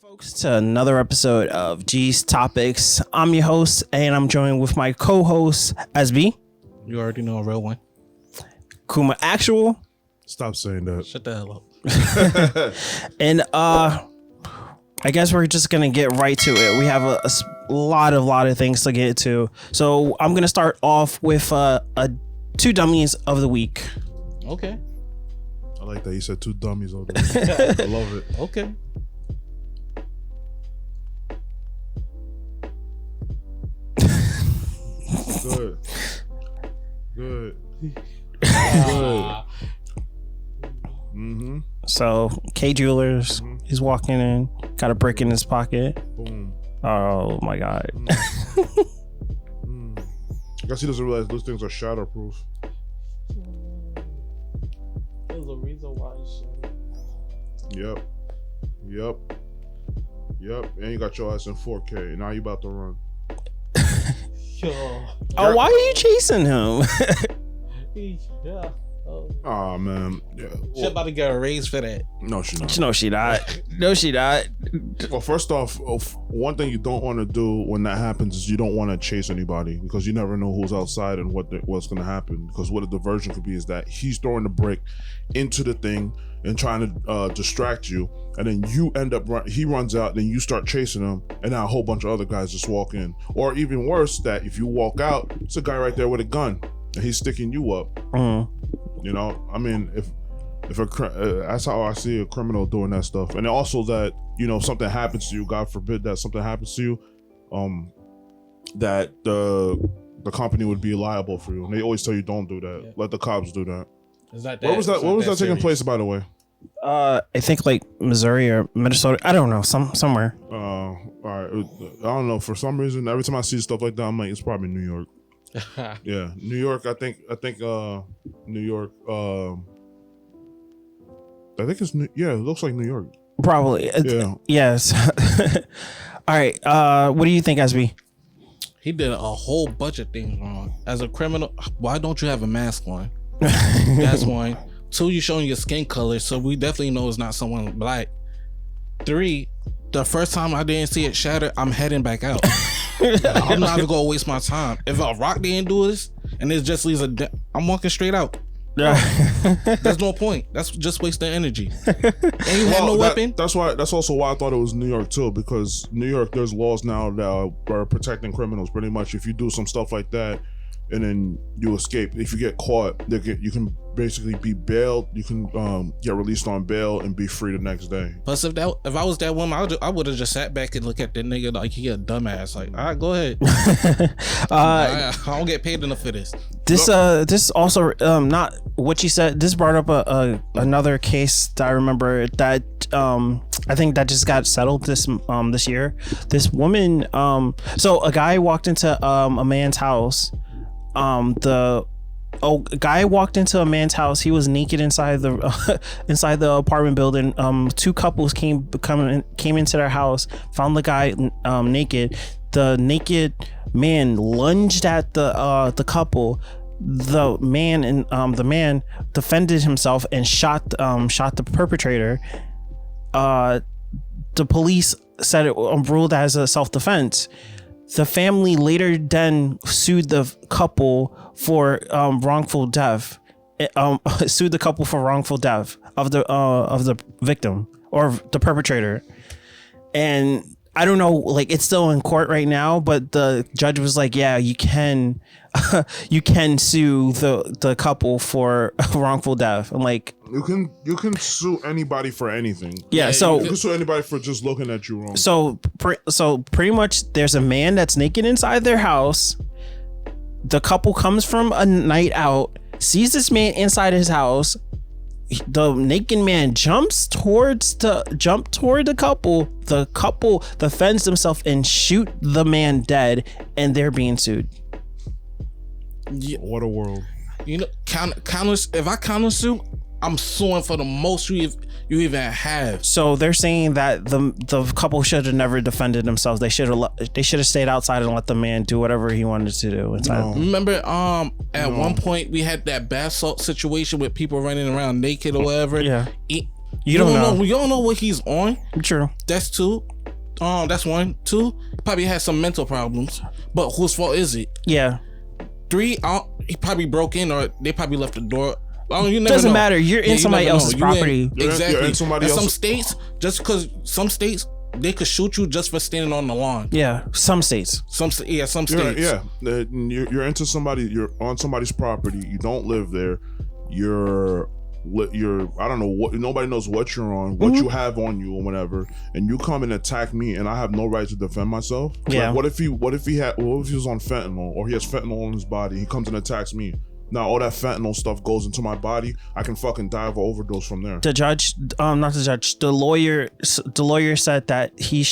Folks, to another episode of G's Topics. I'm your host, and I'm joined with my co-host, SB. You already know a real one. Kuma Actual. Stop saying that. Shut the hell up. And I guess we're just gonna get right to it. We have a lot of things to get to. So I'm gonna start off with two dummies of the week. Okay. I like that you said two dummies over there. I love it. Okay. Good. Good. Mm-hmm. So K Jewelers, he's walking in, got a brick in his pocket. Boom. Oh my god. I guess he doesn't realize those things are shatterproof. There's a reason why it's Yep. And you got your ass in 4K. Now you about to run. Yo. Oh, why are you chasing him? Yeah. Oh man. Yeah. She about to get a raise for that. No, she not. No, she not. No, she not. Well, first off, one thing you don't want to do when that happens is you don't want to chase anybody because you never know who's outside and what's going to happen. Because what a diversion could be is that he's throwing the brick into the thing and trying to distract you, and then you end up he runs out, then you start chasing him, and now a whole bunch of other guys just walk in. Or even worse, that if you walk out, it's a guy right there with a gun and he's sticking you up. You know, I mean, if that's how I see a criminal doing that stuff. And also that, you know, if something happens to you, God forbid that something happens to you, that the company would be liable for you. And they always tell you don't do that. Yeah. Let the cops do that. Is that Where was that taking place, by the way? I think like Missouri or Minnesota. I don't know, somewhere. All right. I don't know. For some reason, every time I see stuff like that, I'm like, it's probably New York. Yeah, New York. I think New York. I think it's it looks like New York. Probably. Yeah. Yes. All right. What do you think, SB? He did a whole bunch of things wrong. As a criminal, why don't you have a mask on? That's one. 2, you showing your skin color, so we definitely know it's not someone black. 3, the first time I didn't see it shatter, I'm heading back out. I'm not even gonna waste my time. If a rock didn't do this and it just leaves I'm walking straight out. There's no point. That's just wasting energy. And you have no weapon. That's also why I thought it was New York too, because New York, there's laws now that are protecting criminals. Pretty much, if you do some stuff like that and then you escape, if you get caught, you can basically be bailed. You can get released on bail and be free the next day. Plus, if I was that woman, I would have just sat back and looked at the nigga like he a dumbass. Like, all right, go ahead. I don't get paid enough for this. This also not what you said. This brought up another case that I remember that I think that just got settled this year. This woman, so a guy walked into a man's house. A guy walked into a man's house. He was naked inside the apartment building. 2 couples came into their house, found the guy naked. The naked man lunged at the couple. The man defended himself and shot the perpetrator. The police said it ruled as a self-defense. The family later then sued the couple for wrongful death. Sued the couple for wrongful death of the victim or the perpetrator. And I don't know, like, it's still in court right now, but the judge was like, yeah, you can sue the couple for wrongful death. I'm like, you can sue anybody for anything. Yeah, so you can sue anybody for just looking at you wrong. So pretty much, there's a man that's naked inside their house. The couple comes from a night out, sees this man inside his house. The naked man jumps toward the couple. The couple defends themselves and shoot the man dead, and they're being sued. Yeah. What a world. You know, if I counter sue, I'm suing for the most you even have. So they're saying that the couple should have never defended themselves. They should have stayed outside and let the man do whatever he wanted to do inside. No. Remember, one point we had that bath salt situation with people running around naked or whatever. Yeah. You don't know. You don't know what he's on. True. That's two. That's one. Two, probably has some mental problems. But whose fault is it? Yeah. Three, he probably broke in, or they probably left the door. You never Doesn't know. matter. You're in somebody else's property. Exactly. You're in somebody and else's. some states, just because some states they could shoot you just for standing on the lawn. Yeah. Some states. Some states. Yeah. You're into somebody. You're on somebody's property. You don't live there. You're I don't know what, nobody knows what you're on, what you have on you or whatever, and you come and attack me and I have no right to defend myself. Yeah. Like, what if he was on fentanyl, or he has fentanyl on his body, he comes and attacks me. Now all that fentanyl stuff goes into my body, I can fucking die of an overdose from there. The judge, the lawyer said that they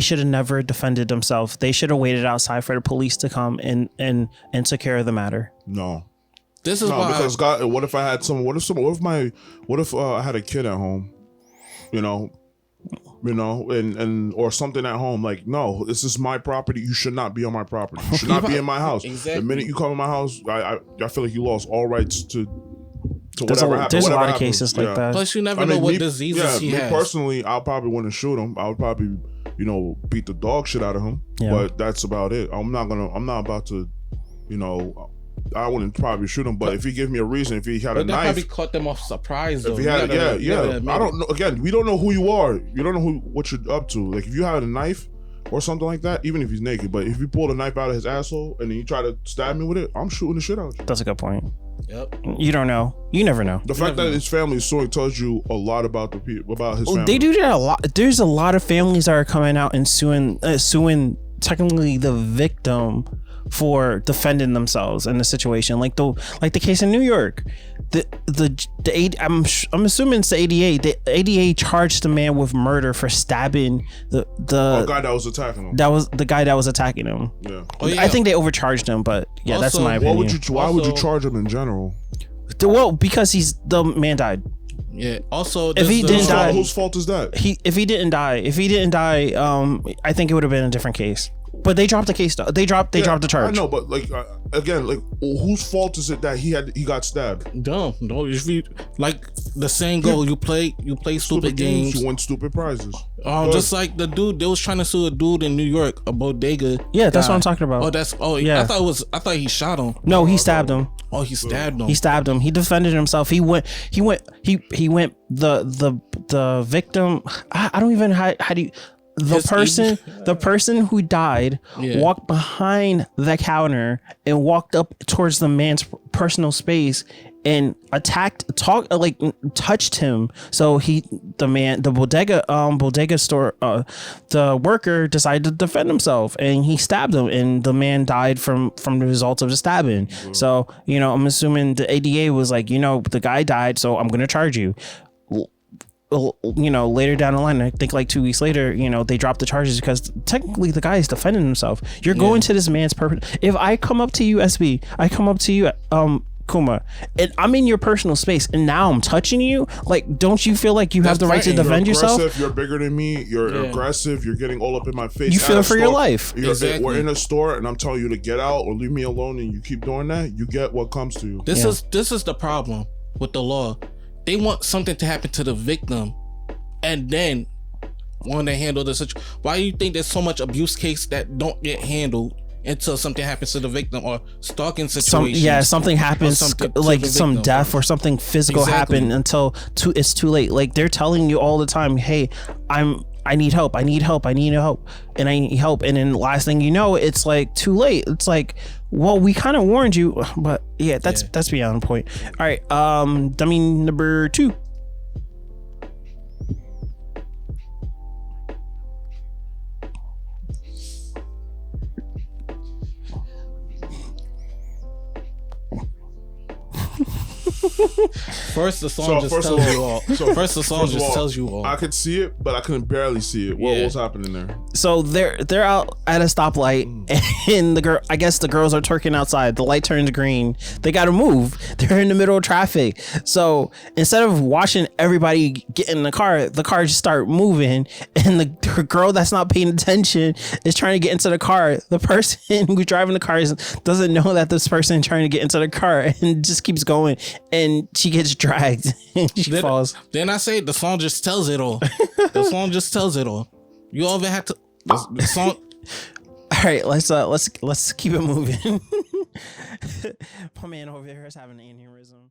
should have never defended themselves. They should have waited outside for the police to come and took care of the matter. No. This is why. Because God, what if I had someone? What if I had a kid at home? And or something at home. Like, no, this is my property. You should not be on my property. You should not be in my house. Exactly. The minute you come in my house, I feel like you lost all rights to There's whatever happens. There's a lot of happens. cases like that. Plus, you never know what diseases he has. Personally, I probably wouldn't shoot him. I would probably, beat the dog shit out of him. Yeah. But that's about it. I'm not about to, I wouldn't probably shoot him. But if he gave me a reason, if he had a knife, probably caught them off surprise. Though. If he had, I don't know. Again, we don't know who you are. You don't know what you're up to. Like, if you had a knife or something like that, even if he's naked, but if you pulled a knife out of his asshole and then you try to stab me with it, I'm shooting the shit out of you. That's a good point. Yep. You don't know. You never know. The fact that his family is suing tells you a lot about his family. They do that a lot. There's a lot of families that are coming out and suing technically the victim for defending themselves in the situation, like the case in New York. I'm assuming it's the ADA. The ADA charged the man with murder for stabbing the guy that was attacking him. That was the guy that was attacking him. Yeah. I think they overcharged him, but yeah, that's my opinion. Why would you charge him in general? Well, because the man died. Yeah. Also, if he didn't die, whose fault is that? If he didn't die, I think it would have been a different case. But they dropped the case. They dropped the charge. I know, but again, whose fault is it that he got stabbed? Dumb. No, if you like the saying go, you play stupid games, you win stupid prizes. Just like the dude, they was trying to sue a dude in New York, a bodega. Yeah, that's what I'm talking about. Yeah. I thought he shot him. No, he stabbed him. Oh, he stabbed him. He stabbed him. He defended himself. He went. The victim. I don't even how do you. The person who died walked behind the counter and walked up towards the man's personal space and touched him. So the bodega store, the worker decided to defend himself and he stabbed him, and the man died from the results of the stabbing. Mm-hmm. So I'm assuming the ADA was like, the guy died, so I'm gonna charge you. Later down the line, I think like 2 weeks later, they dropped the charges because technically the guy is defending himself. You're going to this man's purpose. If I come up to you, SB, I come up to you, Kuma, and I'm in your personal space and now I'm touching you, like, don't you feel like you have the right to defend yourself? You're bigger than me. You're aggressive. You're getting all up in my face. You feel for your life. Exactly. We're in a store and I'm telling you to get out or leave me alone, and you keep doing that, you get what comes to you. This is the problem with the law. They want something to happen to the victim and then want to handle the situation. Why do you think there's so much abuse case that don't get handled until something happens to the victim, or stalking situations? Something happens, like some death or something physical happen until it's too late. Like, they're telling you all the time, hey, I need help, and then last thing you know, it's like too late. It's like, well, we kind of warned you, but that's beyond the point. All right, dummy number 2. First, the song just tells you all. First, the song just tells you all. I could see it, but I couldn't barely see it. What was happening there? So they're out at a stoplight, and I guess the girls are twerking outside. The light turns green. They gotta move. They're in the middle of traffic. So instead of watching everybody get in the car just start moving, and the girl that's not paying attention is trying to get into the car. The person who's driving the car doesn't know that this person trying to get into the car, and just keeps going, and she gets dragged. And she falls. Then I say the song just tells it all. The song just tells it all. You all even have to. The song. All right, let's keep it moving. My man over here is having an aneurysm.